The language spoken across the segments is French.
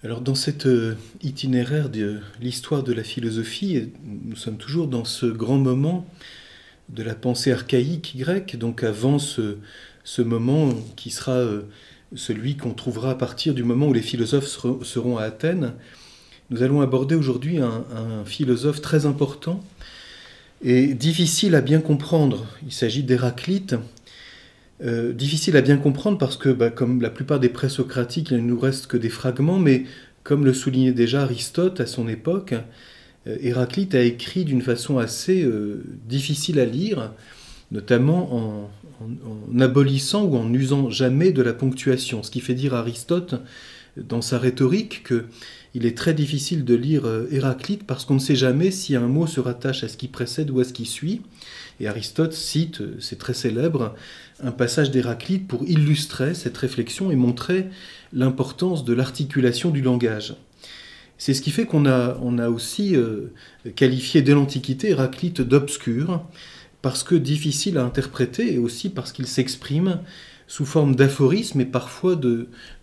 Alors dans cet itinéraire de l'histoire de la philosophie, nous sommes toujours dans ce grand moment de la pensée archaïque grecque, donc avant ce moment qui sera celui qu'on trouvera à partir du moment où les philosophes seront à Athènes. Nous allons aborder aujourd'hui un philosophe très important et difficile à bien comprendre. Il s'agit d'Héraclite. Difficile à bien comprendre parce que, comme la plupart des présocratiques, il ne nous reste que des fragments, mais comme le soulignait déjà Aristote à son époque, Héraclite a écrit d'une façon assez difficile à lire, notamment en abolissant ou en n'usant jamais de la ponctuation, ce qui fait dire à Aristote, dans sa rhétorique, qu'il est très difficile de lire Héraclite parce qu'on ne sait jamais si un mot se rattache à ce qui précède ou à ce qui suit. Et Aristote cite, c'est très célèbre, un passage d'Héraclite pour illustrer cette réflexion et montrer l'importance de l'articulation du langage. C'est ce qui fait qu'on a aussi qualifié dès l'Antiquité Héraclite d'obscur, parce que difficile à interpréter et aussi parce qu'il s'exprime sous forme d'aphorisme et parfois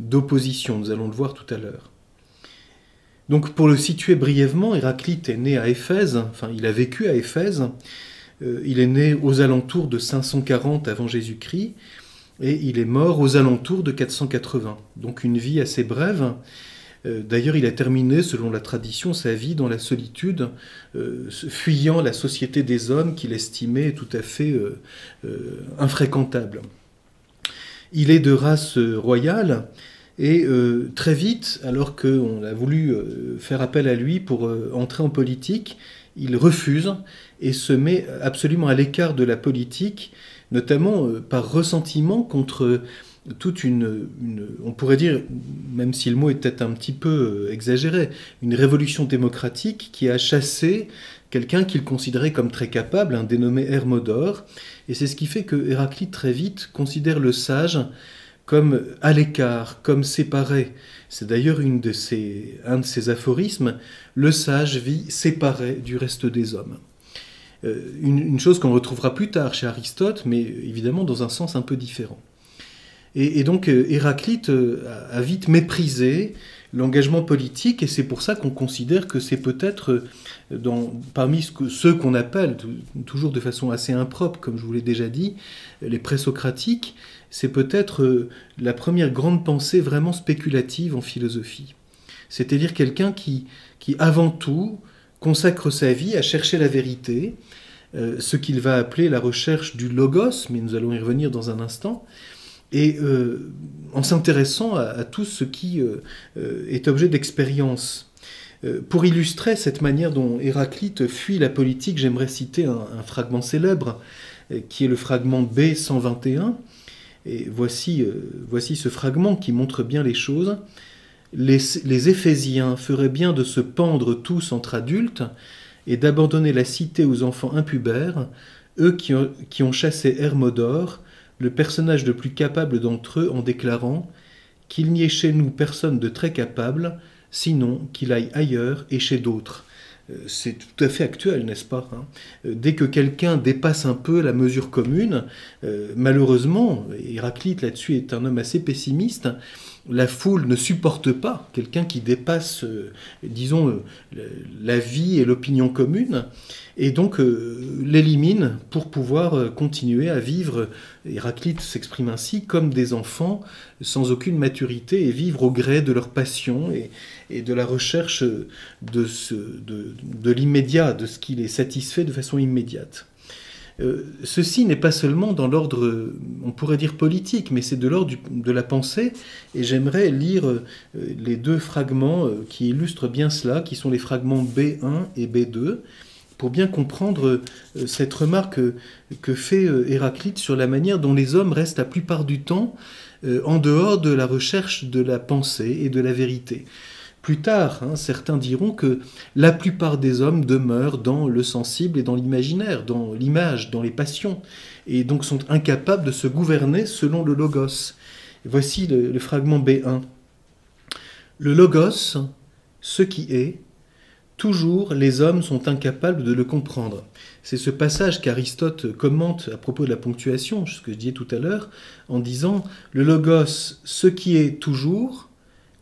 d'opposition. Nous allons le voir tout à l'heure. Donc pour le situer brièvement, Héraclite est né à Éphèse, enfin il a vécu à Éphèse. Il est né aux alentours de 540 avant Jésus-Christ et il est mort aux alentours de 480. Donc une vie assez brève. D'ailleurs, il a terminé, selon la tradition, sa vie dans la solitude, fuyant la société des hommes qu'il estimait tout à fait infréquentable. Il est de race royale et très vite, alors qu'on a voulu faire appel à lui pour entrer en politique, il refuse et se met absolument à l'écart de la politique, notamment par ressentiment contre toute on pourrait dire, même si le mot est peut-être un petit peu exagéré, une révolution démocratique qui a chassé quelqu'un qu'il considérait comme très capable, un dénommé Hermodore, et c'est ce qui fait que Héraclite très vite considère le sage comme à l'écart, comme séparé. C'est d'ailleurs un de ses aphorismes, le sage vit séparé du reste des hommes. Une chose qu'on retrouvera plus tard chez Aristote, mais évidemment dans un sens un peu différent. Et donc Héraclite a vite méprisé l'engagement politique, et c'est pour ça qu'on considère que c'est peut-être parmi ceux qu'on appelle, toujours de façon assez impropre, comme je vous l'ai déjà dit, les présocratiques, c'est peut-être la première grande pensée vraiment spéculative en philosophie. C'est-à-dire quelqu'un qui avant tout, consacre sa vie à chercher la vérité, ce qu'il va appeler la recherche du logos, mais nous allons y revenir dans un instant, et en s'intéressant à tout ce qui est objet d'expérience. Pour illustrer cette manière dont Héraclite fuit la politique, j'aimerais citer un fragment célèbre, qui est le fragment B121. Et voici ce fragment qui montre bien les choses. Les Éphésiens feraient bien de se pendre tous entre adultes et d'abandonner la cité aux enfants impubères, eux qui ont chassé Hermodore, le personnage le plus capable d'entre eux, en déclarant qu'il n'y ait chez nous personne de très capable, sinon qu'il aille ailleurs et chez d'autres. C'est tout à fait actuel, n'est-ce pas, hein ? Dès que quelqu'un dépasse un peu la mesure commune, malheureusement, Héraclite là-dessus est un homme assez pessimiste, la foule ne supporte pas quelqu'un qui dépasse, disons, la vie et l'opinion commune, et donc l'élimine pour pouvoir continuer à vivre. Héraclite s'exprime ainsi, comme des enfants sans aucune maturité, et vivre au gré de leur passion et de la recherche de l'immédiat, de ce qui les satisfait de façon immédiate. Ceci n'est pas seulement dans l'ordre, on pourrait dire politique, mais c'est de l'ordre de la pensée, et j'aimerais lire les deux fragments qui illustrent bien cela, qui sont les fragments B1 et B2, pour bien comprendre cette remarque que fait Héraclite sur la manière dont les hommes restent la plupart du temps en dehors de la recherche de la pensée et de la vérité. Plus tard, certains diront que la plupart des hommes demeurent dans le sensible et dans l'imaginaire, dans l'image, dans les passions, et donc sont incapables de se gouverner selon le logos. Voici le fragment B1. Le logos, ce qui est, toujours les hommes sont incapables de le comprendre. C'est ce passage qu'Aristote commente à propos de la ponctuation, ce que je disais tout à l'heure, en disant « Le logos, ce qui est toujours,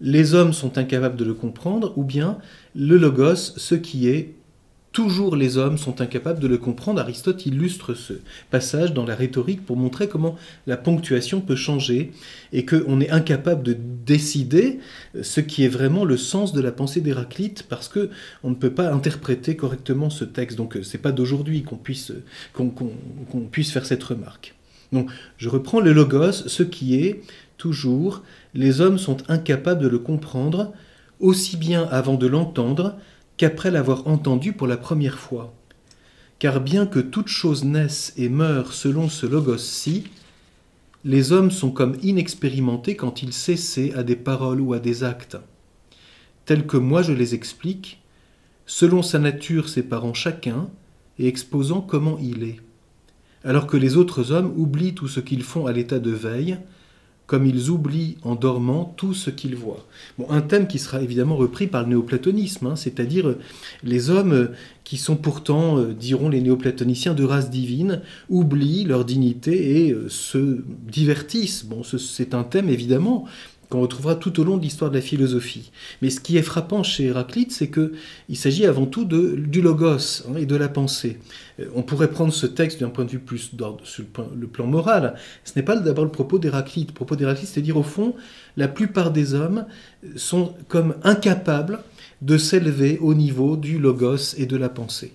les hommes sont incapables de le comprendre, ou bien le logos, ce qui est, toujours les hommes sont incapables de le comprendre. Aristote illustre ce passage dans la rhétorique pour montrer comment la ponctuation peut changer et qu'on est incapable de décider ce qui est vraiment le sens de la pensée d'Héraclite parce qu'on ne peut pas interpréter correctement ce texte. Donc c'est pas d'aujourd'hui qu'on puisse faire cette remarque. Donc je reprends le logos, ce qui est, toujours, les hommes sont incapables de le comprendre aussi bien avant de l'entendre qu'après l'avoir entendu pour la première fois. Car bien que toute chose naisse et meure selon ce logos-ci, les hommes sont comme inexpérimentés quand ils s'essaient à des paroles ou à des actes. Tels que moi je les explique, selon sa nature séparant chacun et exposant comment il est. Alors que les autres hommes oublient tout ce qu'ils font à l'état de veille, comme ils oublient en dormant tout ce qu'ils voient. Bon, un thème qui sera évidemment repris par le néoplatonisme, c'est-à-dire les hommes qui sont pourtant, diront les néoplatoniciens, de race divine, oublient leur dignité et se divertissent. Bon, c'est un thème évidemment qu'on retrouvera tout au long de l'histoire de la philosophie. Mais ce qui est frappant chez Héraclite, c'est qu'il s'agit avant tout du logos et de la pensée. On pourrait prendre ce texte d'un point de vue plus sur le plan moral. Ce n'est pas d'abord le propos d'Héraclite. Le propos d'Héraclite, c'est de dire au fond, la plupart des hommes sont comme incapables de s'élever au niveau du logos et de la pensée.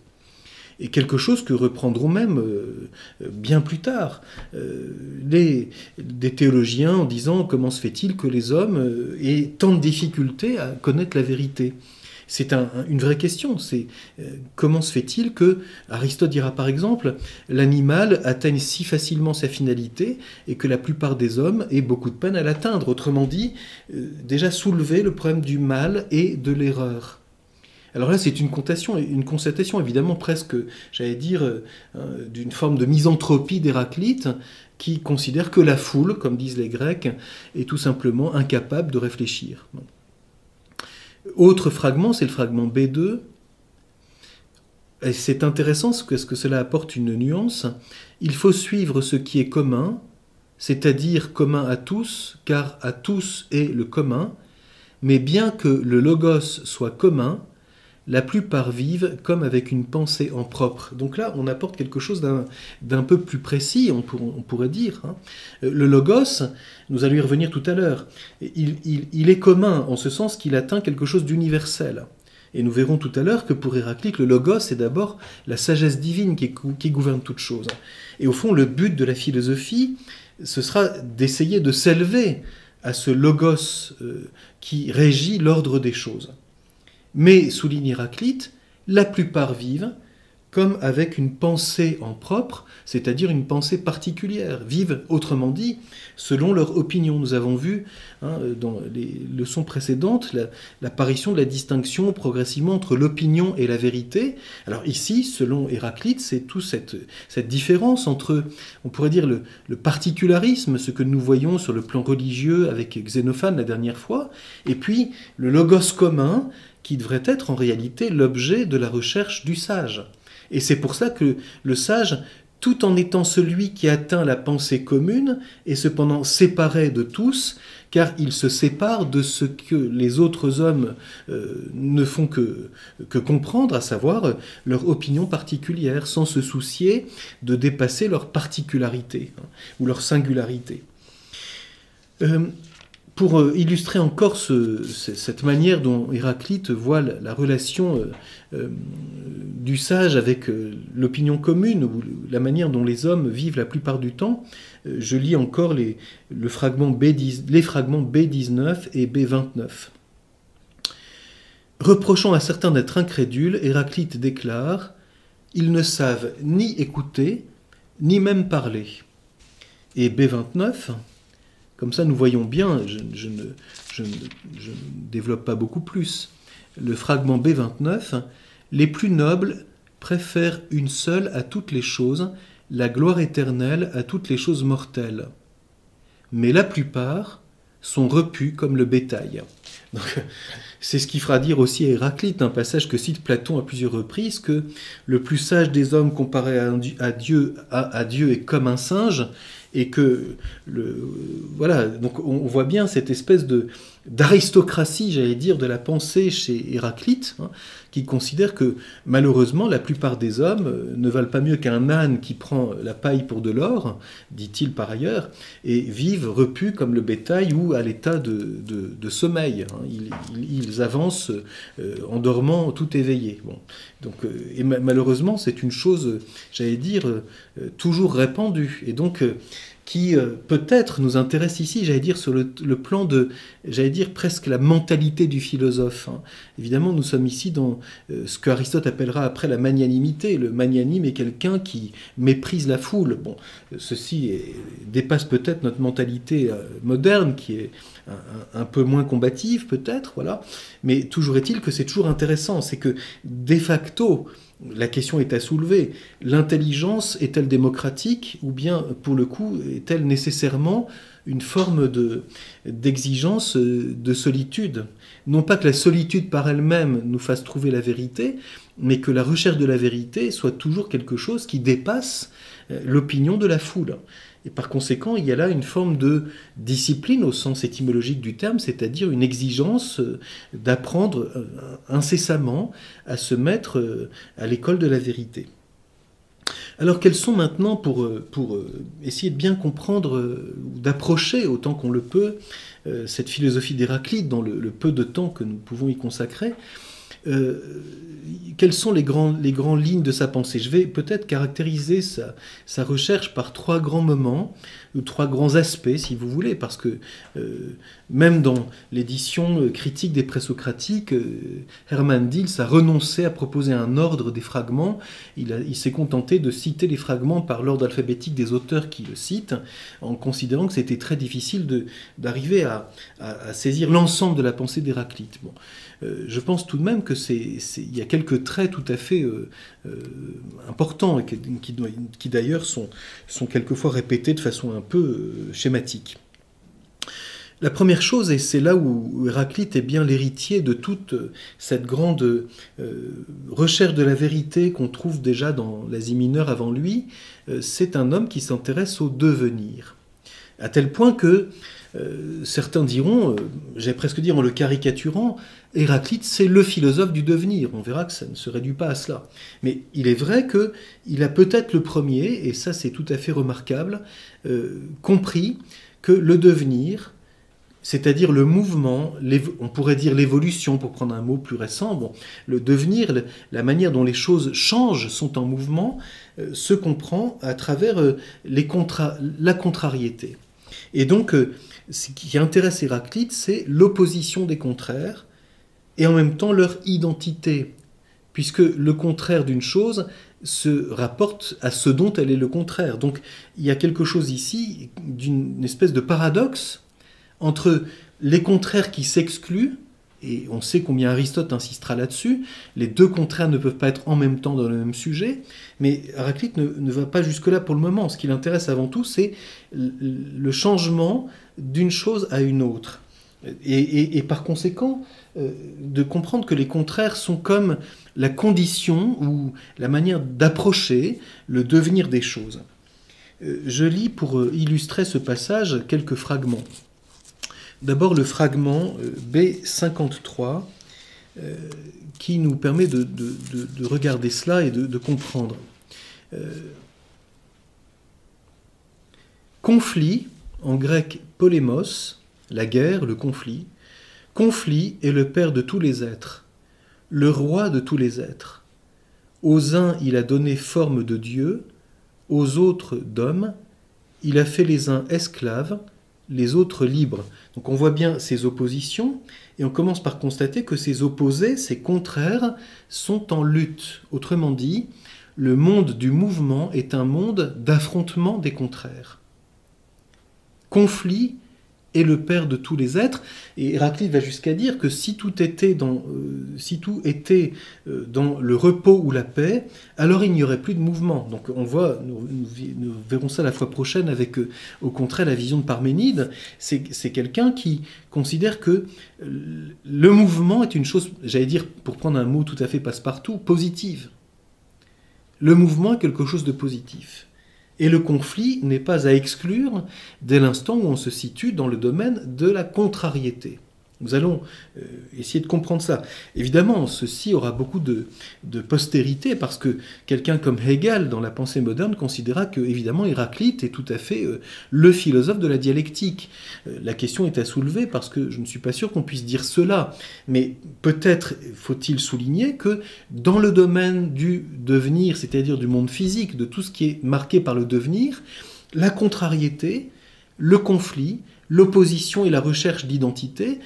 Et quelque chose que reprendront même bien plus tard des théologiens en disant comment se fait-il que les hommes aient tant de difficultés à connaître la vérité. C'est une vraie question, c'est comment se fait-il que, Aristote dira par exemple, l'animal atteigne si facilement sa finalité et que la plupart des hommes aient beaucoup de peine à l'atteindre. Autrement dit, déjà soulever le problème du mal et de l'erreur. Alors là, c'est une constatation évidemment presque, j'allais dire, d'une forme de misanthropie d'Héraclite qui considère que la foule, comme disent les Grecs, est tout simplement incapable de réfléchir. Bon. Autre fragment, c'est le fragment B2. Et c'est intéressant parce que cela apporte une nuance. Il faut suivre ce qui est commun, c'est-à-dire commun à tous, car à tous est le commun, mais bien que le logos soit commun, la plupart vivent comme avec une pensée en propre. Donc là, on apporte quelque chose d'un peu plus précis, on pourrait dire. Le logos, nous allons y revenir tout à l'heure, il est commun en ce sens qu'il atteint quelque chose d'universel. Et nous verrons tout à l'heure que pour Héraclite, le logos est d'abord la sagesse divine qui gouverne toute chose. Et au fond, le but de la philosophie, ce sera d'essayer de s'élever à ce logos qui régit l'ordre des choses. Mais, souligne Héraclite, la plupart vivent comme avec une pensée en propre, c'est-à-dire une pensée particulière, vivent, autrement dit, selon leur opinion. Nous avons vu dans les leçons précédentes l'apparition de la distinction progressivement entre l'opinion et la vérité. Alors ici, selon Héraclite, c'est toute cette différence entre, on pourrait dire, le particularisme, ce que nous voyons sur le plan religieux avec Xénophane la dernière fois, et puis le logos commun, qui devrait être en réalité l'objet de la recherche du sage. Et c'est pour ça que le sage, tout en étant celui qui atteint la pensée commune, est cependant séparé de tous, car il se sépare de ce que les autres hommes ne font que comprendre, à savoir leur opinion particulière, sans se soucier de dépasser leur particularité ou leur singularité. Pour illustrer encore cette manière dont Héraclite voit la relation du sage avec l'opinion commune, ou la manière dont les hommes vivent la plupart du temps, je lis encore les fragments B19 et B29. Reprochant à certains d'être incrédules, Héraclite déclare « Ils ne savent ni écouter, ni même parler ». Et B29... Comme ça, nous voyons bien, je ne développe pas beaucoup plus, le fragment B29, « Les plus nobles préfèrent une seule à toutes les choses, la gloire éternelle à toutes les choses mortelles. Mais la plupart sont repus comme le bétail. » Donc, c'est ce qui fera dire aussi à Héraclite, un passage que cite Platon à plusieurs reprises, que le plus sage des hommes comparé à Dieu est comme un singe, et que, voilà, donc on voit bien cette espèce d'aristocratie, j'allais dire, de la pensée chez Héraclite, hein, qui considère que malheureusement la plupart des hommes ne valent pas mieux qu'un âne qui prend la paille pour de l'or, dit-il par ailleurs, et vivent repus comme le bétail ou à l'état de sommeil. Hein. Ils avancent en dormant tout éveillés. Bon. Donc, et malheureusement c'est une chose, j'allais dire, toujours répandue. Et donc qui peut-être nous intéresse ici, j'allais dire, sur le plan de, j'allais dire, presque la mentalité du philosophe. Hein. Évidemment, nous sommes ici dans ce que Aristote appellera après la magnanimité. Le magnanime est quelqu'un qui méprise la foule. Bon, ceci dépasse peut-être notre mentalité moderne, qui est un peu moins combative, peut-être, voilà. Mais toujours est-il que c'est toujours intéressant. C'est que, de facto, la question est à soulever. L'intelligence est-elle démocratique ou bien, pour le coup, est-elle nécessairement une forme d'exigence de solitude? Non pas que la solitude par elle-même nous fasse trouver la vérité, mais que la recherche de la vérité soit toujours quelque chose qui dépasse l'opinion de la foule. Et par conséquent, il y a là une forme de discipline au sens étymologique du terme, c'est-à-dire une exigence d'apprendre incessamment à se mettre à l'école de la vérité. Alors quels sont maintenant, pour essayer de bien comprendre, d'approcher autant qu'on le peut, cette philosophie d'Héraclite dans le peu de temps que nous pouvons y consacrer, quelles sont les grandes lignes de sa pensée? Je vais peut-être caractériser sa recherche par trois grands moments, ou trois grands aspects, si vous voulez, parce que même dans l'édition critique des présocratiques, Hermann Diels a renoncé à proposer un ordre des fragments. Il s'est contenté de citer les fragments par l'ordre alphabétique des auteurs qui le citent, en considérant que c'était très difficile d'arriver à saisir l'ensemble de la pensée d'Héraclite. Bon. Je pense tout de même qu'il y a quelques traits tout à fait importants et qui d'ailleurs sont quelquefois répétés de façon un peu schématique. La première chose, et c'est là où Héraclite est bien l'héritier de toute cette grande recherche de la vérité qu'on trouve déjà dans l'Asie mineure avant lui, c'est un homme qui s'intéresse au devenir. À tel point que certains diront, j'allais presque dire en le caricaturant, Héraclite c'est le philosophe du devenir. On verra que ça ne se réduit pas à cela. Mais il est vrai qu'il a peut-être le premier, et ça c'est tout à fait remarquable, compris que le devenir, c'est-à-dire le mouvement, on pourrait dire l'évolution, pour prendre un mot plus récent, bon, le devenir, la manière dont les choses changent, sont en mouvement, se comprend à travers la contrariété. Et donc, ce qui intéresse Héraclite, c'est l'opposition des contraires, et en même temps leur identité, puisque le contraire d'une chose se rapporte à ce dont elle est le contraire. Donc, il y a quelque chose ici d'une espèce de paradoxe entre les contraires qui s'excluent, et on sait combien Aristote insistera là-dessus, les deux contraires ne peuvent pas être en même temps dans le même sujet, mais Héraclite ne va pas jusque-là pour le moment. Ce qui l'intéresse avant tout, c'est le changement d'une chose à une autre. Et par conséquent, de comprendre que les contraires sont comme la condition ou la manière d'approcher le devenir des choses. Je lis pour illustrer ce passage quelques fragments. D'abord le fragment B53 qui nous permet de regarder cela et de comprendre. Conflit, en grec polémos, la guerre, le conflit. Conflit est le père de tous les êtres, le roi de tous les êtres. Aux uns il a donné forme de Dieu, aux autres d'hommes, il a fait les uns esclaves, les autres libres. Donc on voit bien ces oppositions, et on commence par constater que ces opposés, ces contraires, sont en lutte. Autrement dit, le monde du mouvement est un monde d'affrontement des contraires. Conflit est le père de tous les êtres, et Héraclite va jusqu'à dire que si tout était dans le repos ou la paix, alors il n'y aurait plus de mouvement. Donc on voit, nous verrons ça la fois prochaine avec, au contraire, la vision de Parménide. C'est quelqu'un qui considère que le mouvement est une chose, j'allais dire, pour prendre un mot tout à fait passe-partout, positive. Le mouvement est quelque chose de positif. Et le conflit n'est pas à exclure dès l'instant où on se situe dans le domaine de la contrariété. Nous allons essayer de comprendre ça. Évidemment, ceci aura beaucoup de postérité parce que quelqu'un comme Hegel, dans la pensée moderne, considéra que, évidemment, Héraclite est tout à fait le philosophe de la dialectique. La question est à soulever parce que je ne suis pas sûr qu'on puisse dire cela. Mais peut-être faut-il souligner que dans le domaine du devenir, c'est-à-dire du monde physique, de tout ce qui est marqué par le devenir, la contrariété, le conflit, l'opposition et la recherche d'identité,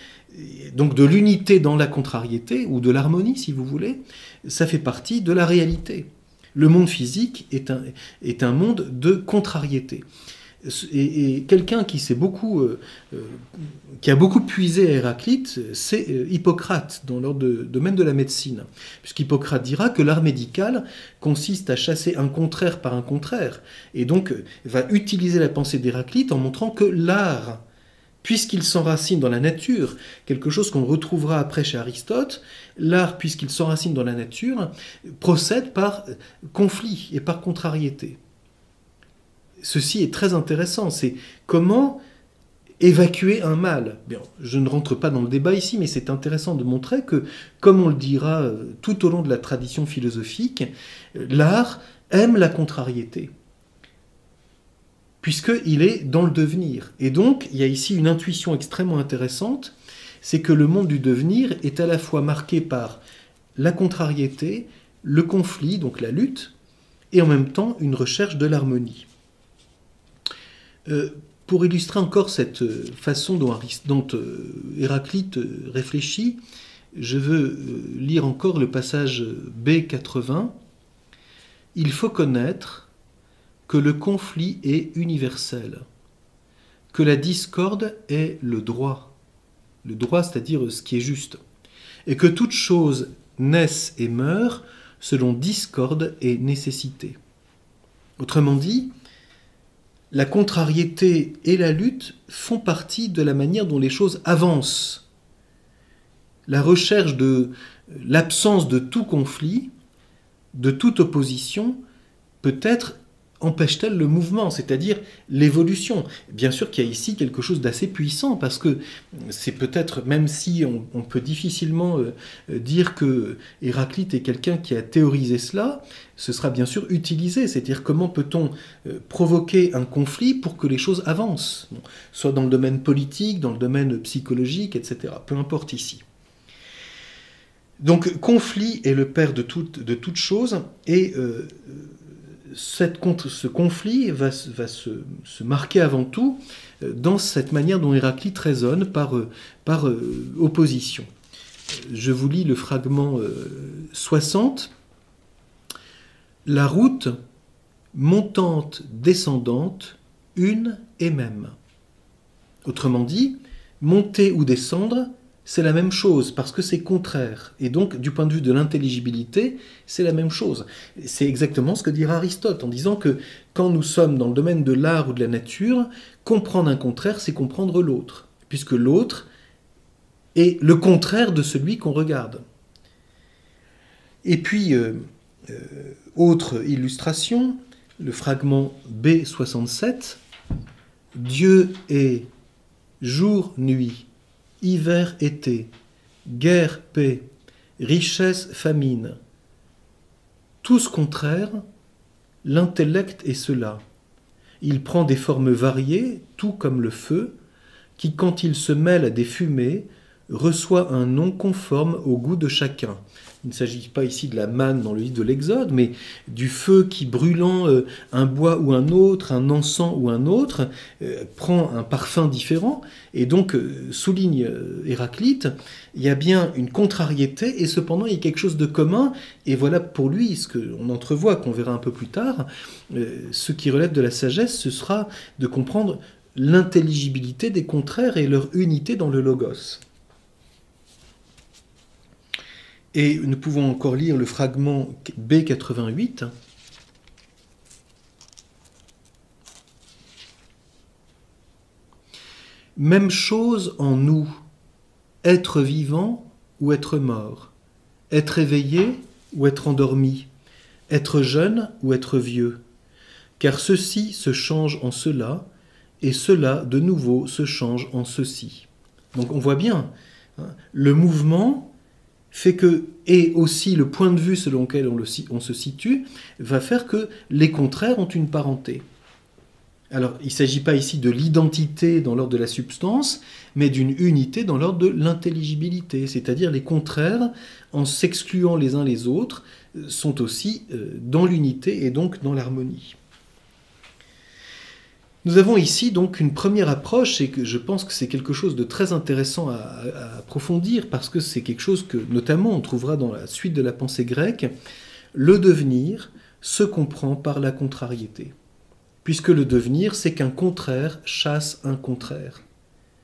donc de l'unité dans la contrariété, ou de l'harmonie si vous voulez, ça fait partie de la réalité. Le monde physique est un monde de contrariété. Et quelqu'un qui a beaucoup puisé à Héraclite, c'est Hippocrate, dans le domaine de la médecine. Puisqu'Hippocrate dira que l'art médical consiste à chasser un contraire par un contraire, et donc va utiliser la pensée d'Héraclite en montrant que l'art, puisqu'il s'enracine dans la nature, quelque chose qu'on retrouvera après chez Aristote, l'art, puisqu'il s'enracine dans la nature, procède par conflit et par contrariété. Ceci est très intéressant, c'est comment évacuer un mal. Bien, je ne rentre pas dans le débat ici, mais c'est intéressant de montrer que, comme on le dira tout au long de la tradition philosophique, l'art aime la contrariété, puisqu'il est dans le devenir. Et donc, il y a ici une intuition extrêmement intéressante, c'est que le monde du devenir est à la fois marqué par la contrariété, le conflit, donc la lutte, et en même temps une recherche de l'harmonie. Pour illustrer encore cette façon dont Héraclite réfléchit, je veux lire encore le passage B80. « Il faut connaître que le conflit est universel, que la discorde est le droit, c'est-à-dire ce qui est juste, et que toute chose naisse et meurt selon discorde et nécessité. » Autrement dit, la contrariété et la lutte font partie de la manière dont les choses avancent. La recherche de l'absence de tout conflit, de toute opposition, peut-être empêche-t-elle le mouvement, c'est-à-dire l'évolution. Bien sûr qu'il y a ici quelque chose d'assez puissant, parce que c'est peut-être, même si on peut difficilement dire que Héraclite est quelqu'un qui a théorisé cela, ce sera bien sûr utilisé, c'est-à-dire comment peut-on provoquer un conflit pour que les choses avancent, soit dans le domaine politique, dans le domaine psychologique, etc. Peu importe ici. Donc, conflit est le père de toute chose, et ce conflit va se marquer avant tout dans cette manière dont Héraclite raisonne par opposition. Je vous lis le fragment 60. « La route, montante, descendante, une et même. » Autrement dit, monter ou descendre, c'est la même chose, parce que c'est contraire. Et donc, du point de vue de l'intelligibilité, c'est la même chose. C'est exactement ce que dira Aristote, en disant que quand nous sommes dans le domaine de l'art ou de la nature, comprendre un contraire, c'est comprendre l'autre, puisque l'autre est le contraire de celui qu'on regarde. Et puis, autre illustration, le fragment B67, « Dieu est jour-nuit, hiver-été, guerre-paix, richesse-famine. Tous contraires, l'intellect est cela. Il prend des formes variées, tout comme le feu, qui, quand il se mêle à des fumées, reçoit un nom conforme au goût de chacun. » Il ne s'agit pas ici de la manne dans le livre de l'Exode, mais du feu qui, brûlant un bois ou un autre, un encens ou un autre, prend un parfum différent. Et donc, souligne Héraclite, il y a bien une contrariété, et cependant il y a quelque chose de commun. Et voilà pour lui, ce qu'on entrevoit, qu'on verra un peu plus tard, ce qui relève de la sagesse, ce sera de comprendre l'intelligibilité des contraires et leur unité dans le logos. Et nous pouvons encore lire le fragment B88. Même chose en nous, être vivant ou être mort, être éveillé ou être endormi, être jeune ou être vieux, car ceci se change en cela, et cela de nouveau se change en ceci. Donc on voit bien, hein. Le mouvement fait que, et aussi le point de vue selon lequel on se situe, va faire que les contraires ont une parenté. Alors, il ne s'agit pas ici de l'identité dans l'ordre de la substance, mais d'une unité dans l'ordre de l'intelligibilité, c'est-à-dire les contraires, en s'excluant les uns les autres, sont aussi dans l'unité et donc dans l'harmonie. Nous avons ici donc une première approche, et que je pense que c'est quelque chose de très intéressant à approfondir, parce que c'est quelque chose que, notamment, on trouvera dans la suite de la pensée grecque. Le devenir se comprend par la contrariété, puisque le devenir, c'est qu'un contraire chasse un contraire.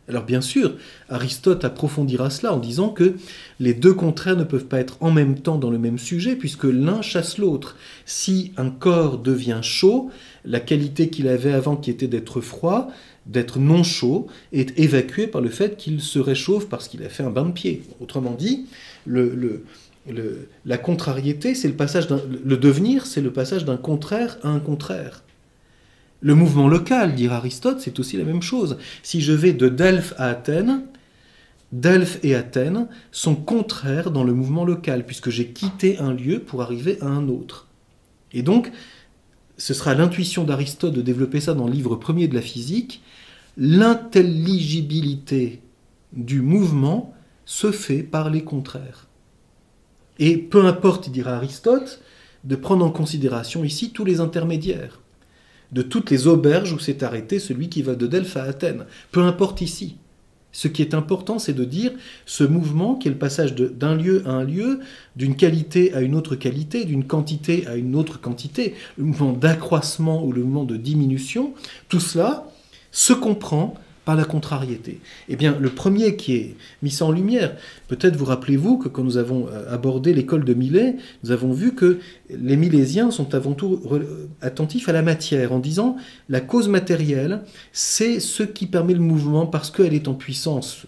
Alors bien sûr, Aristote approfondira cela en disant que les deux contraires ne peuvent pas être en même temps dans le même sujet, puisque l'un chasse l'autre. Si un corps devient chaud, la qualité qu'il avait avant, qui était d'être froid, d'être non chaud, est évacuée par le fait qu'il se réchauffe parce qu'il a fait un bain de pied. Autrement dit, la contrariété, c'est le passage le devenir, c'est le passage d'un contraire à un contraire. Le mouvement local, dira Aristote, c'est aussi la même chose. Si je vais de Delphes à Athènes, Delphes et Athènes sont contraires dans le mouvement local, puisque j'ai quitté un lieu pour arriver à un autre. Et donc, ce sera l'intuition d'Aristote de développer ça dans le livre premier de la physique. L'intelligibilité du mouvement se fait par les contraires. Et peu importe, dira Aristote, de prendre en considération ici tous les intermédiaires, de toutes les auberges où s'est arrêté celui qui va de Delphes à Athènes. Peu importe ici. Ce qui est important, c'est de dire ce mouvement qui est le passage d'un lieu à un lieu, d'une qualité à une autre qualité, d'une quantité à une autre quantité, le mouvement d'accroissement ou le mouvement de diminution, tout cela se comprend par la contrariété. Eh bien, le premier qui est mis ça en lumière, peut-être vous rappelez-vous que quand nous avons abordé l'école de Millet, nous avons vu que les Milésiens sont avant tout attentifs à la matière, en disant la cause matérielle, c'est ce qui permet le mouvement parce qu'elle est en puissance,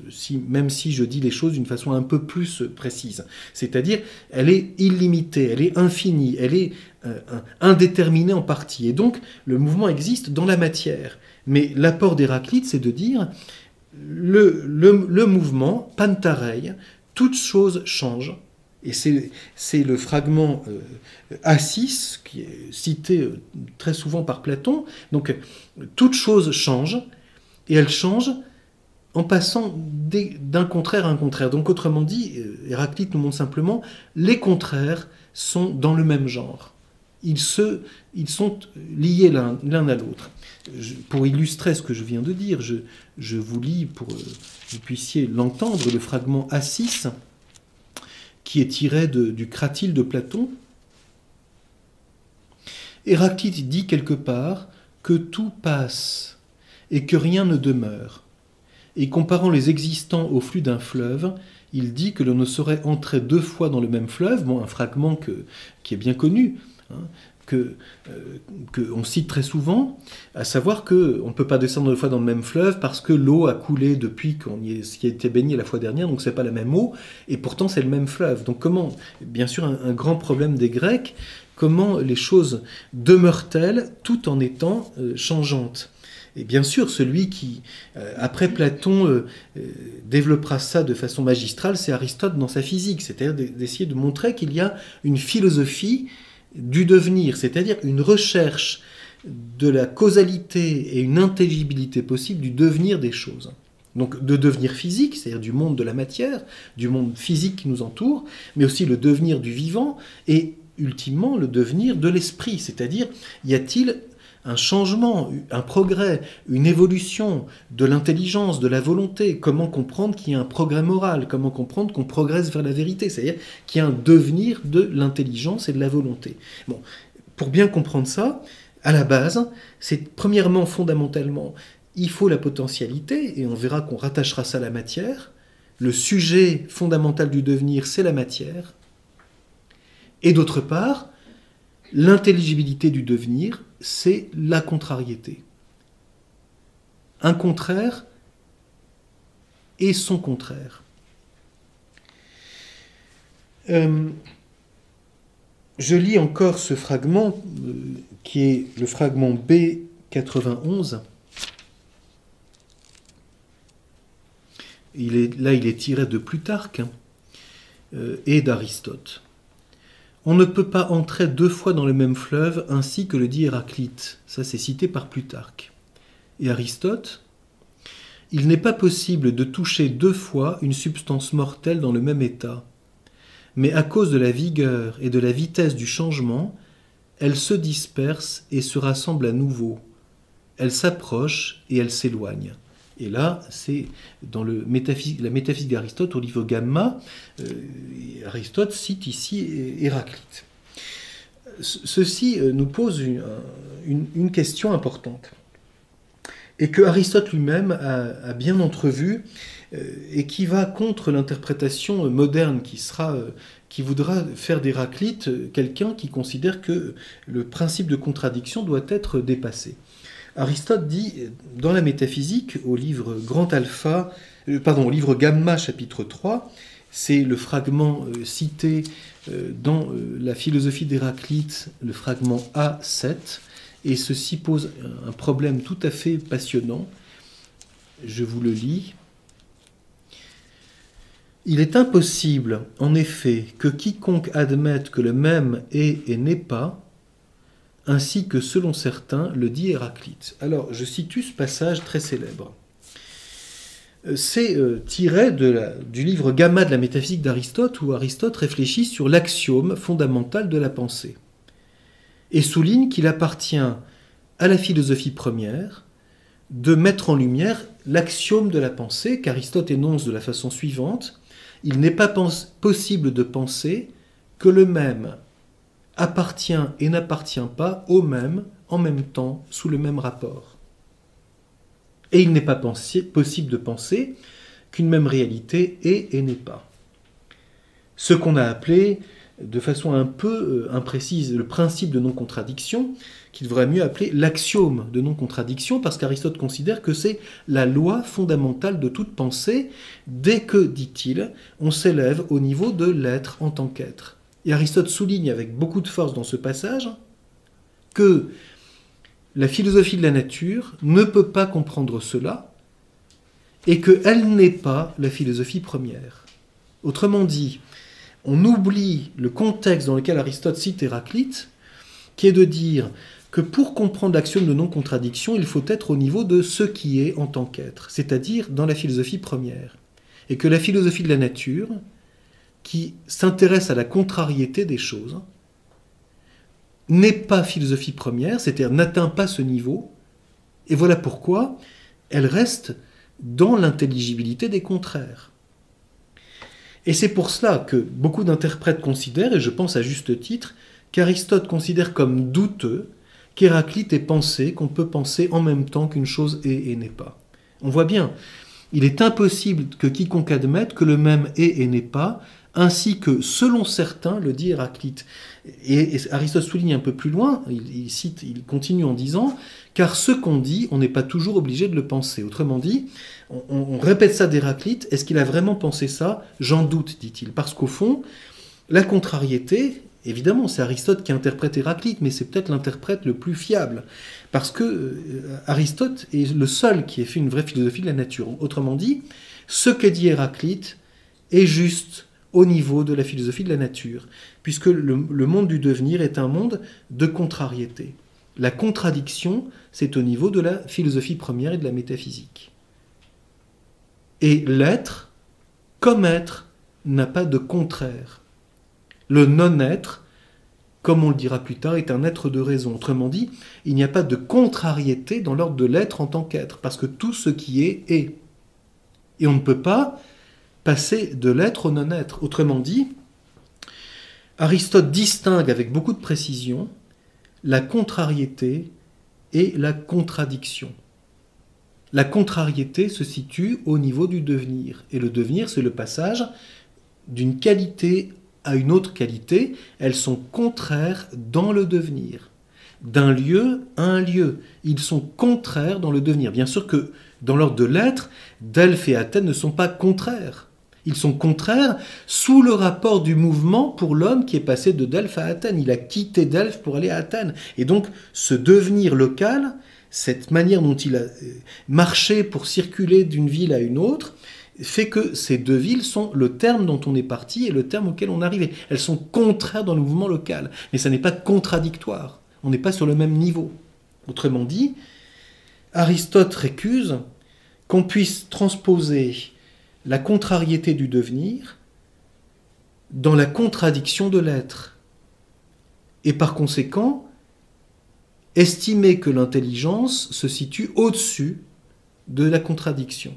même si je dis les choses d'une façon un peu plus précise. C'est-à-dire, elle est illimitée, elle est infinie, elle est indéterminée en partie. Et donc, le mouvement existe dans la matière. Mais l'apport d'Héraclite, c'est de dire le mouvement, pantarei, toute chose change. Et c'est le fragment A6 qui est cité très souvent par Platon. Donc, toute chose change, et elle change en passant d'un contraire à un contraire. Donc, autrement dit, Héraclite nous montre simplement, les contraires sont dans le même genre. Ils sont liés l'un à l'autre. Pour illustrer ce que je viens de dire, je vous lis, pour que vous puissiez l'entendre, le fragment A6, qui est tiré du Cratyle de Platon. Héraclite dit quelque part que tout passe et que rien ne demeure. Et comparant les existants au flux d'un fleuve, il dit que l'on ne saurait entrer deux fois dans le même fleuve, un fragment qui est bien connu, qu'on cite très souvent, à savoir qu'on ne peut pas descendre deux fois dans le même fleuve parce que l'eau a coulé depuis qu'on y a été baigné la fois dernière, donc ce n'est pas la même eau, et pourtant c'est le même fleuve. Donc comment, bien sûr, un grand problème des Grecs, comment les choses demeurent-elles tout en étant changeantes? Et bien sûr, celui qui, après Platon, développera ça de façon magistrale, c'est Aristote dans sa physique, c'est-à-dire d'essayer de montrer qu'il y a une philosophie du devenir, c'est-à-dire une recherche de la causalité et une intelligibilité possible du devenir des choses. Donc de devenir physique, c'est-à-dire du monde de la matière, du monde physique qui nous entoure, mais aussi le devenir du vivant et ultimement le devenir de l'esprit, c'est-à-dire y a-t-il un changement, un progrès, une évolution de l'intelligence, de la volonté. Comment comprendre qu'il y a un progrès moral? Comment comprendre qu'on progresse vers la vérité? C'est-à-dire qu'il y a un devenir de l'intelligence et de la volonté. Bon, pour bien comprendre ça, à la base, c'est premièrement, fondamentalement, il faut la potentialité, et on verra qu'on rattachera ça à la matière. Le sujet fondamental du devenir, c'est la matière. Et d'autre part, l'intelligibilité du devenir, c'est la contrariété. Un contraire et son contraire. Je lis encore ce fragment qui est le fragment B91 il est tiré de Plutarque et d'Aristote. On ne peut pas entrer 2 fois dans le même fleuve, ainsi que le dit Héraclite. Ça, c'est cité par Plutarque. Et Aristote, il n'est pas possible de toucher 2 fois une substance mortelle dans le même état. Mais à cause de la vigueur et de la vitesse du changement, elle se disperse et se rassemble à nouveau. Elle s'approche et elle s'éloigne. Et là, c'est dans la métaphysique d'Aristote, au livre Gamma, Aristote cite ici Héraclite. Ceci nous pose une question importante, et que Aristote lui-même a bien entrevue, et qui va contre l'interprétation moderne qui voudra faire d'Héraclite quelqu'un qui considère que le principe de contradiction doit être dépassé. Aristote dit dans la métaphysique, au livre au livre Gamma, chapitre 3, c'est le fragment cité dans la philosophie d'Héraclite, le fragment A7, et ceci pose un problème tout à fait passionnant. Je vous le lis. Il est impossible, en effet, que quiconque admette que le même est et n'est pas, ainsi que selon certains le dit Héraclite. Alors, je situe ce passage très célèbre. C'est tiré du livre Gamma de la métaphysique d'Aristote, où Aristote réfléchit sur l'axiome fondamental de la pensée, et souligne qu'il appartient à la philosophie première de mettre en lumière l'axiome de la pensée, qu'Aristote énonce de la façon suivante: il n'est pas possible de penser que le même appartient et n'appartient pas au même en même temps, sous le même rapport. Et il n'est pas possible de penser qu'une même réalité est et n'est pas. Ce qu'on a appelé, de façon un peu imprécise, le principe de non-contradiction, qu'il devrait mieux appeler l'axiome de non-contradiction, parce qu'Aristote considère que c'est la loi fondamentale de toute pensée, dès que, dit-il, on s'élève au niveau de l'être en tant qu'être. Et Aristote souligne avec beaucoup de force dans ce passage que la philosophie de la nature ne peut pas comprendre cela et qu'elle n'est pas la philosophie première. Autrement dit, on oublie le contexte dans lequel Aristote cite Héraclite, qui est de dire que pour comprendre l'axiome de non-contradiction, il faut être au niveau de ce qui est en tant qu'être, c'est-à-dire dans la philosophie première. Et que la philosophie de la nature, qui s'intéresse à la contrariété des choses, n'est pas philosophie première, c'est-à-dire n'atteint pas ce niveau, et voilà pourquoi elle reste dans l'intelligibilité des contraires. Et c'est pour cela que beaucoup d'interprètes considèrent, et je pense à juste titre, qu'Aristote considère comme douteux qu'Héraclite ait pensé qu'on peut penser en même temps qu'une chose est et n'est pas. On voit bien, il est impossible que quiconque admette que le même est et n'est pas, ainsi que, selon certains, le dit Héraclite. Et Aristote souligne un peu plus loin, il continue en disant « car ce qu'on dit, on n'est pas toujours obligé de le penser ». Autrement dit, on répète ça d'Héraclite, est-ce qu'il a vraiment pensé ça? J'en doute, dit-il, parce qu'au fond, la contrariété, évidemment, c'est Aristote qui interprète Héraclite, mais c'est peut-être l'interprète le plus fiable, parce que Aristote est le seul qui ait fait une vraie philosophie de la nature. Autrement dit, ce que dit Héraclite est juste au niveau de la philosophie de la nature, puisque le monde du devenir est un monde de contrariété. La contradiction, c'est au niveau de la philosophie première et de la métaphysique. Et l'être, comme être, n'a pas de contraire. Le non-être, comme on le dira plus tard, est un être de raison. Autrement dit, il n'y a pas de contrariété dans l'ordre de l'être en tant qu'être, parce que tout ce qui est, est. Et on ne peut pas passer de l'être au non-être. Autrement dit, Aristote distingue avec beaucoup de précision la contrariété et la contradiction. La contrariété se situe au niveau du devenir. Et le devenir, c'est le passage d'une qualité à une autre qualité. Elles sont contraires dans le devenir. D'un lieu à un lieu. Ils sont contraires dans le devenir. Bien sûr que dans l'ordre de l'être, Delphes et Athènes ne sont pas contraires. Ils sont contraires sous le rapport du mouvement pour l'homme qui est passé de Delphes à Athènes. Il a quitté Delphes pour aller à Athènes. Et donc, ce devenir local, cette manière dont il a marché pour circuler d'une ville à une autre, fait que ces deux villes sont le terme dont on est parti et le terme auquel on est arrivé. Elles sont contraires dans le mouvement local, mais ça n'est pas contradictoire. On n'est pas sur le même niveau. Autrement dit, Aristote récuse qu'on puisse transposer la contrariété du devenir dans la contradiction de l'être. Et par conséquent, estimer que l'intelligence se situe au-dessus de la contradiction.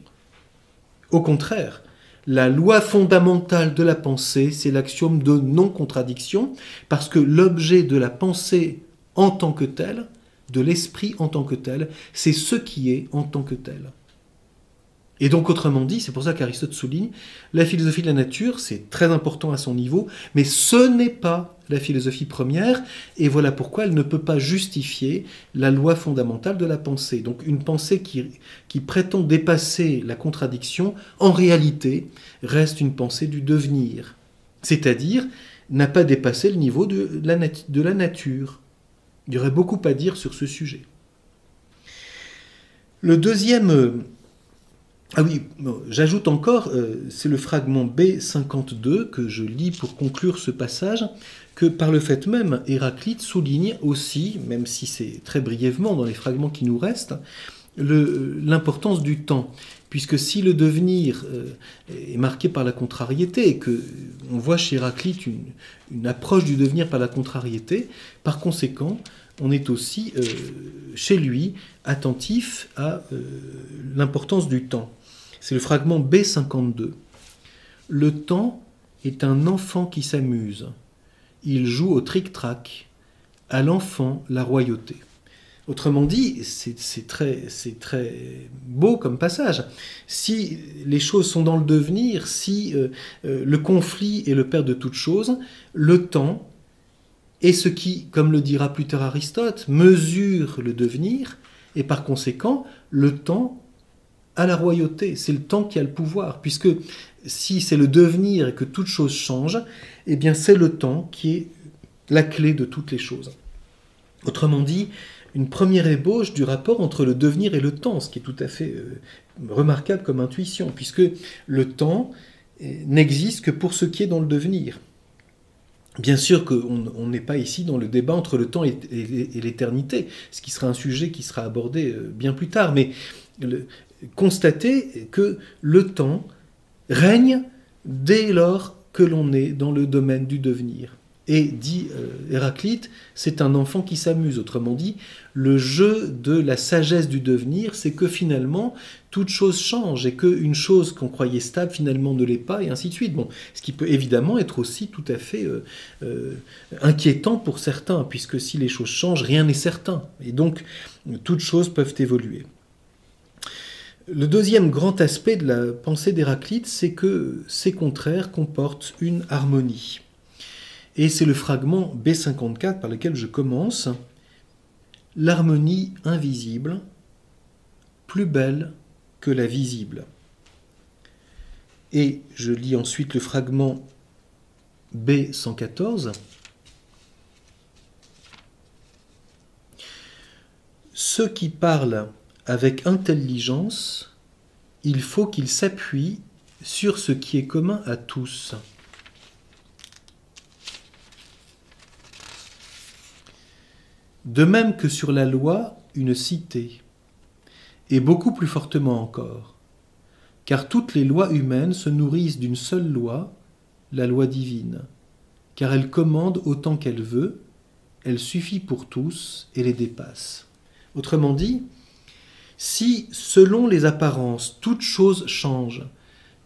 Au contraire, la loi fondamentale de la pensée, c'est l'axiome de non-contradiction, parce que l'objet de la pensée en tant que tel, de l'esprit en tant que tel, c'est ce qui est en tant que tel. Et donc, autrement dit, c'est pour ça qu'Aristote souligne, la philosophie de la nature, c'est très important à son niveau, mais ce n'est pas la philosophie première, et voilà pourquoi elle ne peut pas justifier la loi fondamentale de la pensée. Donc, une pensée qui prétend dépasser la contradiction, en réalité, reste une pensée du devenir, c'est-à-dire n'a pas dépassé le niveau de la nature. Il y aurait beaucoup à dire sur ce sujet. Le deuxième... Ah oui, j'ajoute encore, c'est le fragment B52 que je lis pour conclure ce passage, que par le fait même, Héraclite souligne aussi, même si c'est très brièvement dans les fragments qui nous restent, l'importance du temps. Puisque si le devenir est marqué par la contrariété, et qu'on voit chez Héraclite une approche du devenir par la contrariété, par conséquent, on est aussi, chez lui, attentif à l'importance du temps. C'est le fragment B52. Le temps est un enfant qui s'amuse. Il joue au tric-trac. À l'enfant, la royauté. Autrement dit, c'est très beau comme passage. Si les choses sont dans le devenir, si le conflit est le père de toutes choses, le temps est ce qui, comme le dira plus tard Aristote, mesure le devenir, et par conséquent, le temps a la royauté. C'est le temps qui a le pouvoir, puisque si c'est le devenir et que toute chose change, eh bien c'est le temps qui est la clé de toutes les choses. Autrement dit, une première ébauche du rapport entre le devenir et le temps, ce qui est tout à fait remarquable comme intuition, puisque le temps n'existe que pour ce qui est dans le devenir. Bien sûr qu'on n'est pas ici dans le débat entre le temps et l'éternité, ce qui sera un sujet qui sera abordé bien plus tard, mais constatez que le temps règne dès lors que l'on est dans le domaine du devenir. Et dit Héraclite, c'est un enfant qui s'amuse. Autrement dit, le jeu de la sagesse du devenir, c'est que finalement, toute chose change et qu'une chose qu'on croyait stable, finalement ne l'est pas, et ainsi de suite. Bon, ce qui peut évidemment être aussi tout à fait inquiétant pour certains, puisque si les choses changent, rien n'est certain. Et donc, toutes choses peuvent évoluer. Le deuxième grand aspect de la pensée d'Héraclite, c'est que ces contraires comportent une harmonie. Et c'est le fragment B54 par lequel je commence. L'harmonie invisible, plus belle que la visible. Et je lis ensuite le fragment B114. Ceux qui parlent avec intelligence, il faut qu'ils s'appuient sur ce qui est commun à tous. De même que sur la loi, une cité, et beaucoup plus fortement encore, car toutes les lois humaines se nourrissent d'une seule loi, la loi divine, car elle commande autant qu'elle veut, elle suffit pour tous et les dépasse. Autrement dit, si, selon les apparences, toute chose change,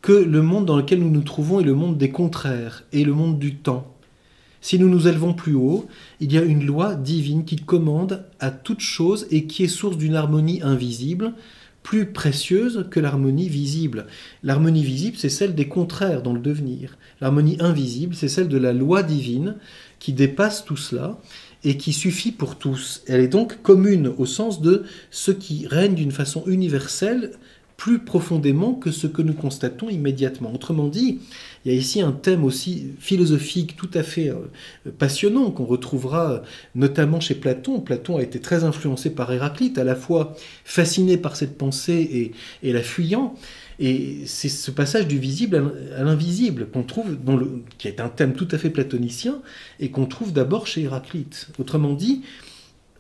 que le monde dans lequel nous nous trouvons est le monde des contraires et le monde du temps, si nous nous élevons plus haut, il y a une loi divine qui commande à toute chose et qui est source d'une harmonie invisible, plus précieuse que l'harmonie visible. L'harmonie visible, c'est celle des contraires dans le devenir. L'harmonie invisible, c'est celle de la loi divine qui dépasse tout cela et qui suffit pour tous. Elle est donc commune au sens de ce qui règne d'une façon universelle plus profondément que ce que nous constatons immédiatement. Autrement dit, il y a ici un thème aussi philosophique tout à fait passionnant qu'on retrouvera notamment chez Platon. Platon a été très influencé par Héraclite, à la fois fasciné par cette pensée et la fuyant. Et c'est ce passage du visible à l'invisible qu'on trouve, qui est un thème tout à fait platonicien, et qu'on trouve d'abord chez Héraclite. Autrement dit,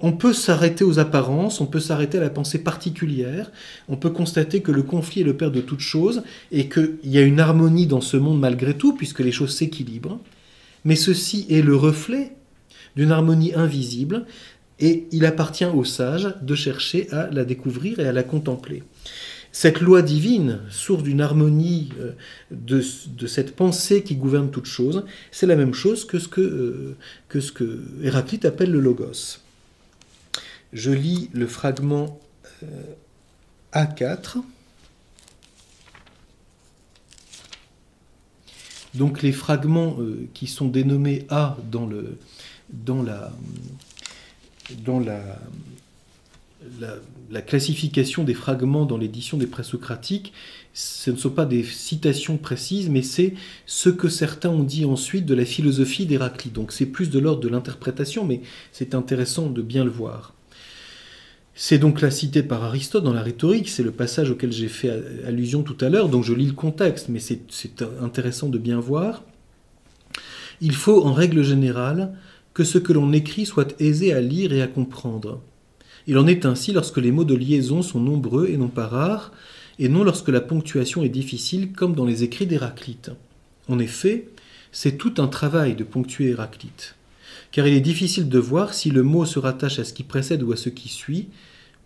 on peut s'arrêter aux apparences, on peut s'arrêter à la pensée particulière, on peut constater que le conflit est le père de toute chose, et qu'il y a une harmonie dans ce monde malgré tout, puisque les choses s'équilibrent, mais ceci est le reflet d'une harmonie invisible, et il appartient aux sages de chercher à la découvrir et à la contempler. Cette loi divine, source d'une harmonie de cette pensée qui gouverne toute chose, c'est la même chose que ce que Héraclite appelle le logos. Je lis le fragment A4. Donc les fragments qui sont dénommés A dans la classification des fragments dans l'édition des présocratiques, ce ne sont pas des citations précises, mais c'est ce que certains ont dit ensuite de la philosophie d'Héraclite. Donc c'est plus de l'ordre de l'interprétation, mais c'est intéressant de bien le voir. C'est donc là cité par Aristote dans la rhétorique, c'est le passage auquel j'ai fait allusion tout à l'heure, donc je lis le contexte, mais c'est intéressant de bien voir. Il faut, en règle générale, que ce que l'on écrit soit aisé à lire et à comprendre. Il en est ainsi lorsque les mots de liaison sont nombreux et non pas rares, et non lorsque la ponctuation est difficile, comme dans les écrits d'Héraclite. En effet, c'est tout un travail de ponctuer Héraclite, car il est difficile de voir si le mot se rattache à ce qui précède ou à ce qui suit.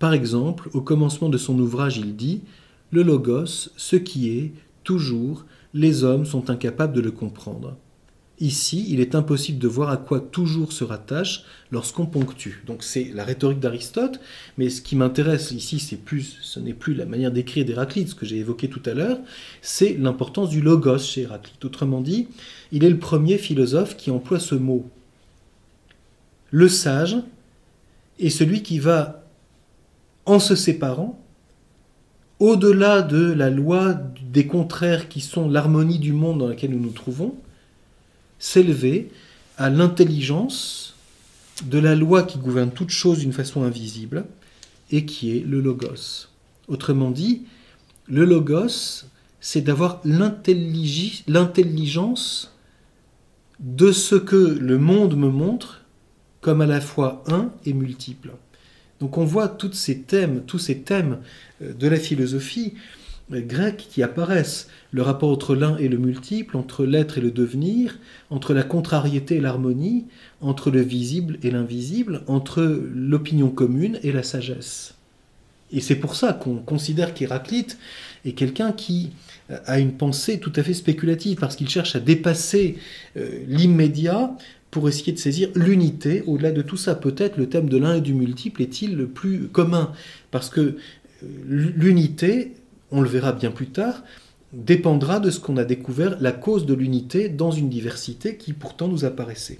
Par exemple, au commencement de son ouvrage, il dit « Le logos, ce qui est, toujours, les hommes sont incapables de le comprendre ». Ici, il est impossible de voir à quoi toujours se rattache lorsqu'on ponctue. Donc c'est la rhétorique d'Aristote, mais ce qui m'intéresse ici, ce n'est plus la manière d'écrire d'Héraclite, ce que j'ai évoqué tout à l'heure, c'est l'importance du logos chez Héraclite. Autrement dit, il est le premier philosophe qui emploie ce mot. Le sage est celui qui va, en se séparant, au-delà de la loi des contraires qui sont l'harmonie du monde dans laquelle nous nous trouvons, s'élever à l'intelligence de la loi qui gouverne toute chose d'une façon invisible et qui est le logos. Autrement dit, le logos, c'est d'avoir l'intelligence de ce que le monde me montre comme à la fois un et multiple. Donc on voit tous ces thèmes de la philosophie grecque qui apparaissent. Le rapport entre l'un et le multiple, entre l'être et le devenir, entre la contrariété et l'harmonie, entre le visible et l'invisible, entre l'opinion commune et la sagesse. Et c'est pour ça qu'on considère qu'Héraclite est quelqu'un qui a une pensée tout à fait spéculative, parce qu'il cherche à dépasser l'immédiat pour essayer de saisir l'unité. Au-delà de tout ça, peut-être le thème de l'un et du multiple est-il le plus commun, parce que l'unité, on le verra bien plus tard, dépendra de ce qu'on a découvert, la cause de l'unité dans une diversité qui pourtant nous apparaissait.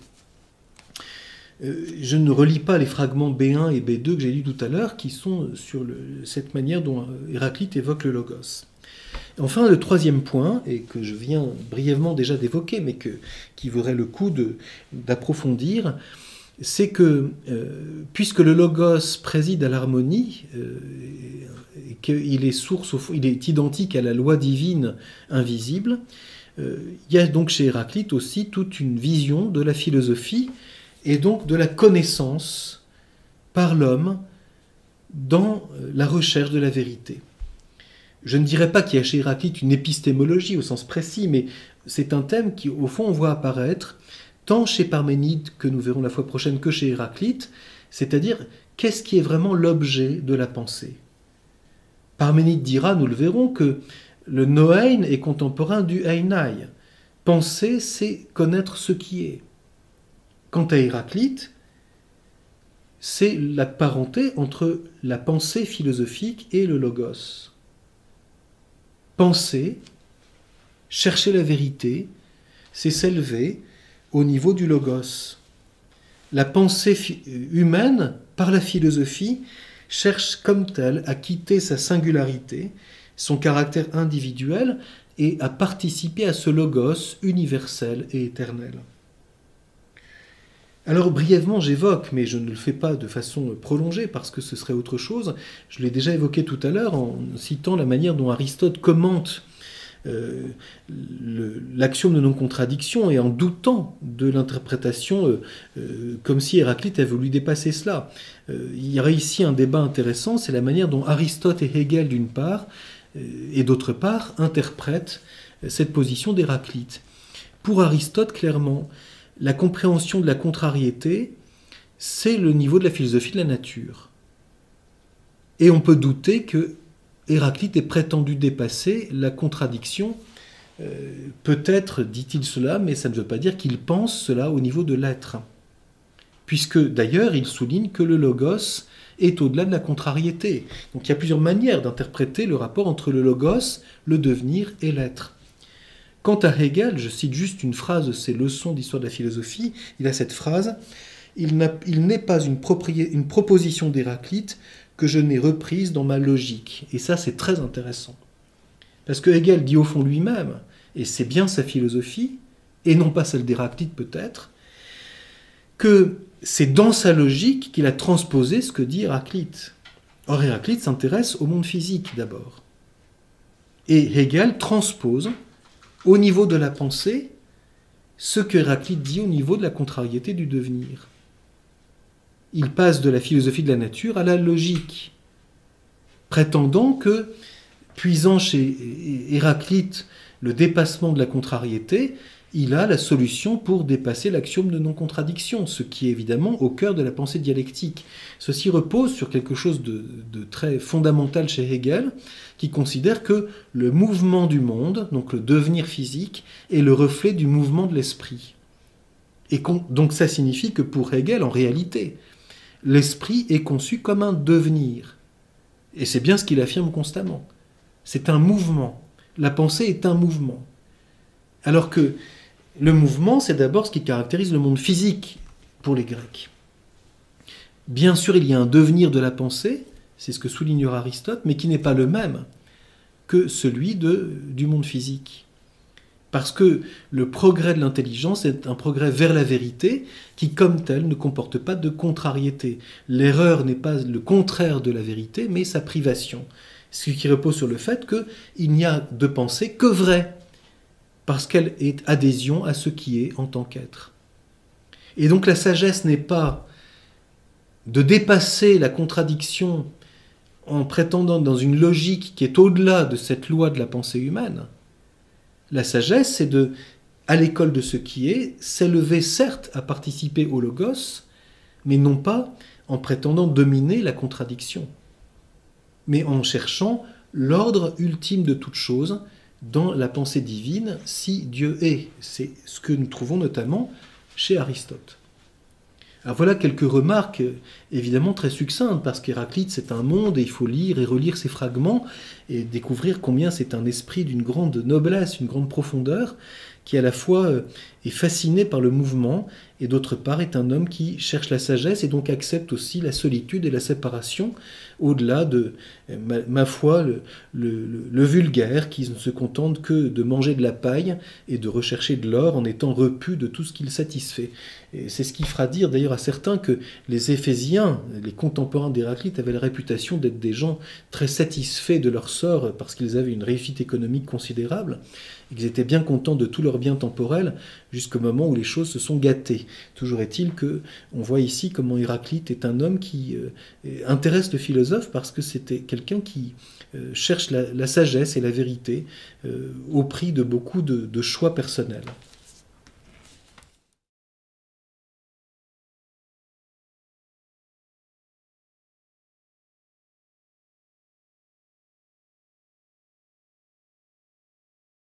Je ne relis pas les fragments B1 et B2 que j'ai lus tout à l'heure, qui sont sur cette manière dont Héraclite évoque le logos. Enfin, le troisième point, et que je viens brièvement déjà d'évoquer, mais qui vaudrait le coup d'approfondir, c'est que, puisque le logos préside à l'harmonie, et qu'il est source, il est identique à la loi divine invisible, il y a donc chez Héraclite aussi toute une vision de la philosophie et donc de la connaissance par l'homme dans la recherche de la vérité. Je ne dirais pas qu'il y a chez Héraclite une épistémologie au sens précis, mais c'est un thème qui, au fond, on voit apparaître tant chez Parménide, que nous verrons la fois prochaine, que chez Héraclite, c'est-à-dire qu'est-ce qui est vraiment l'objet de la pensée. Parménide dira, nous le verrons, que le noein est contemporain du einai. Penser, c'est connaître ce qui est. Quant à Héraclite, c'est la parenté entre la pensée philosophique et le logos. Penser, chercher la vérité, c'est s'élever au niveau du logos. La pensée humaine, par la philosophie, cherche comme telle à quitter sa singularité son caractère individuel et à participer à ce logos universel et éternel. Alors brièvement j'évoque, mais je ne le fais pas de façon prolongée parce que ce serait autre chose, je l'ai déjà évoqué tout à l'heure en citant la manière dont Aristote commente l'axiome de non-contradiction et en doutant de l'interprétation comme si Héraclite avait voulu dépasser cela. Il y aurait ici un débat intéressant, c'est la manière dont Aristote et Hegel d'une part et d'autre part interprètent cette position d'Héraclite. Pour Aristote, clairement, la compréhension de la contrariété, c'est le niveau de la philosophie de la nature. Et on peut douter que Héraclite ait prétendu dépasser la contradiction. Peut-être dit-il cela, mais ça ne veut pas dire qu'il pense cela au niveau de l'être. Puisque d'ailleurs, il souligne que le logos est au-delà de la contrariété. Donc il y a plusieurs manières d'interpréter le rapport entre le logos, le devenir et l'être. Quant à Hegel, je cite juste une phrase de ses leçons d'histoire de la philosophie, il a cette phrase « Il n'est pas une proposition d'Héraclite que je n'ai reprise dans ma logique. » Et ça, c'est très intéressant. Parce que Hegel dit au fond lui-même, et c'est bien sa philosophie, et non pas celle d'Héraclite peut-être, que c'est dans sa logique qu'il a transposé ce que dit Héraclite. Or, Héraclite s'intéresse au monde physique d'abord. Et Hegel transpose au niveau de la pensée ce que Héraclite dit au niveau de la contrariété du devenir. Il passe de la philosophie de la nature à la logique, prétendant que, puisant chez Héraclite le dépassement de la contrariété, il a la solution pour dépasser l'axiome de non-contradiction, ce qui est évidemment au cœur de la pensée dialectique. Ceci repose sur quelque chose de très fondamental chez Hegel, qui considère que le mouvement du monde, donc le devenir physique, est le reflet du mouvement de l'esprit. Et donc ça signifie que pour Hegel, en réalité, l'esprit est conçu comme un devenir. Et c'est bien ce qu'il affirme constamment. C'est un mouvement. La pensée est un mouvement. Alors que le mouvement, c'est d'abord ce qui caractérise le monde physique pour les Grecs. Bien sûr, il y a un devenir de la pensée, c'est ce que soulignera Aristote, mais qui n'est pas le même que celui du monde physique. Parce que le progrès de l'intelligence est un progrès vers la vérité qui, comme tel, ne comporte pas de contrariété. L'erreur n'est pas le contraire de la vérité, mais sa privation. Ce qui repose sur le fait qu'il n'y a de pensée que vraie, parce qu'elle est adhésion à ce qui est en tant qu'être. Et donc la sagesse n'est pas de dépasser la contradiction en prétendant dans une logique qui est au-delà de cette loi de la pensée humaine. La sagesse, c'est de, à l'école de ce qui est, s'élever certes à participer au logos, mais non pas en prétendant dominer la contradiction, mais en cherchant l'ordre ultime de toute chose dans la pensée divine, si Dieu est. C'est ce que nous trouvons notamment chez Aristote. Alors voilà quelques remarques évidemment très succinctes, parce qu'Héraclite c'est un monde et il faut lire et relire ses fragments et découvrir combien c'est un esprit d'une grande noblesse, une grande profondeur, qui à la fois est fasciné par le mouvement et d'autre part est un homme qui cherche la sagesse et donc accepte aussi la solitude et la séparation au-delà de, ma foi, le vulgaire qui ne se contente que de manger de la paille et de rechercher de l'or en étant repu de tout ce qu'il satisfait. Et c'est ce qui fera dire d'ailleurs à certains que les Éphésiens, les contemporains d'Héraclite, avaient la réputation d'être des gens très satisfaits de leur sort parce qu'ils avaient une réussite économique considérable. Ils étaient bien contents de tous leurs biens temporels jusqu'au moment où les choses se sont gâtées. Toujours est-il que on voit ici comment Héraclite est un homme qui intéresse le philosophe parce que c'était quelqu'un qui cherche la sagesse et la vérité au prix de beaucoup de choix personnels.